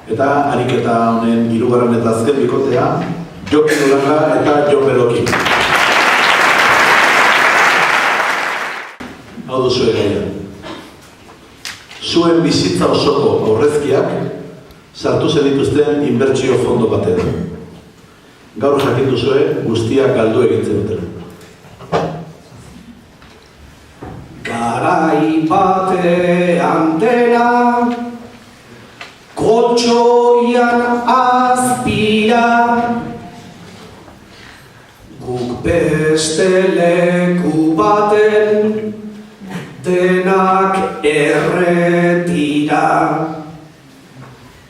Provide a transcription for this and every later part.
Eta ariketa honen hirugarren eta azken bikotea, Jokin Uranga eta Jon Beloki. Hau duzu egaia. Zuen bizitza osoko aurrezkiak sartu zenituzten inbertsio fondo batean. Gaur jakin duzue guztiak galdu egintzen dutela. Garai batean dena koltxoian azpira, guk beste leku baten denak erretira.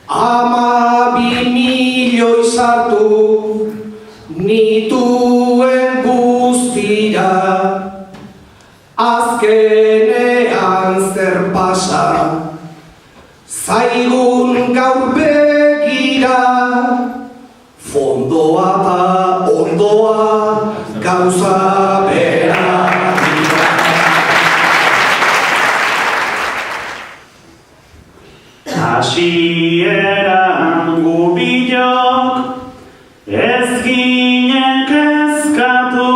12 milioi sartu nituen guztira, azkenean zer pasa zaigun gaur begira, fondoa eta ondoa gauza bera. Hasieran gu bilok ez ginen kezkatu,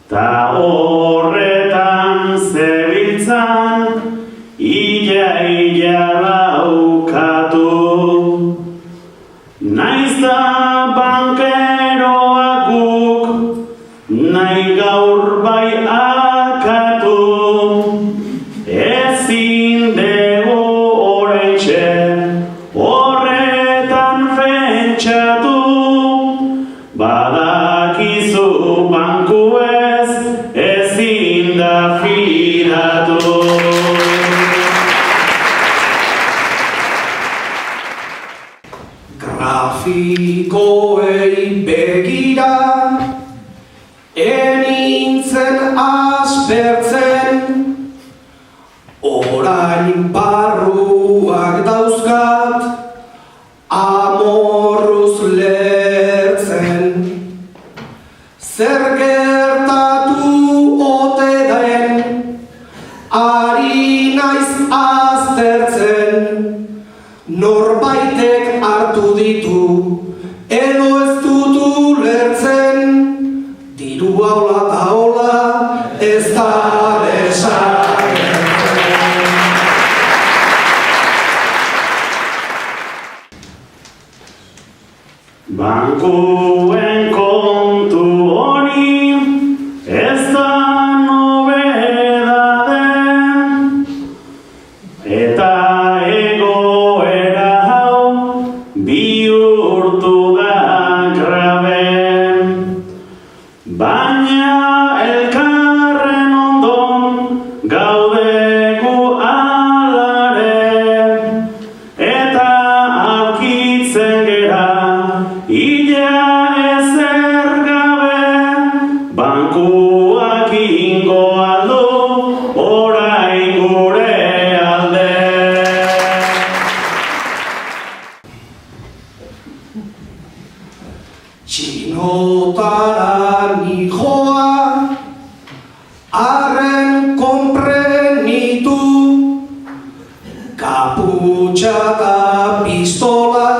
ta horretan zebiltzan ia laukatu. Naiz da bankeroak guk, nahi gaur bai akatu, ezin dugu oraintxe horretan pentsatu, badakizu banku ezin da fidatu. Grafikoei begira enintzen aspertzen, orain barruak dauzkat amorruz lertzen. Zer gertatu ote den ari naiz aztertzen, norbaitek hartu ditu edo ez dut ulertzen, diru haula eta hola ez da desagertzen. Bankuen kontu hori ez da nobedade, eta egoera hau bihurtu da grabe. Baina elkarren ondon gaude gu alare, eta aurkitzen gera ia ezer gabe, bankuak ingo aldu orain gure alde. Txinotara nijoa, arren konprenitu, kaputxa eta pistola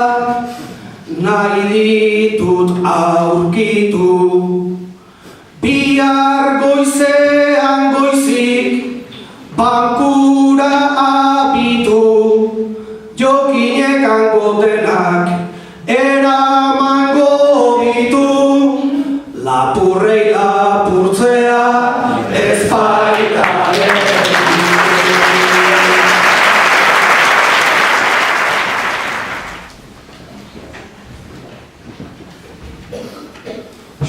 nahi ditut aurkitu. Bihar goizean goizik bankura abitu, Jokinek angotenak eramango ditu, lapurrei lapurtzea ez baita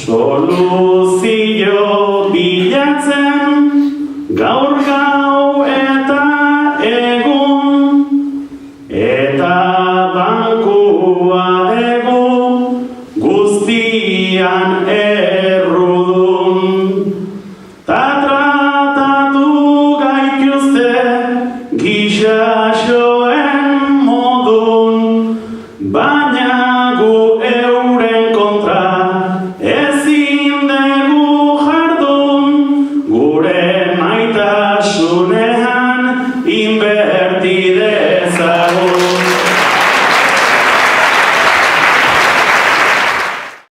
soluzio bilatzen gaur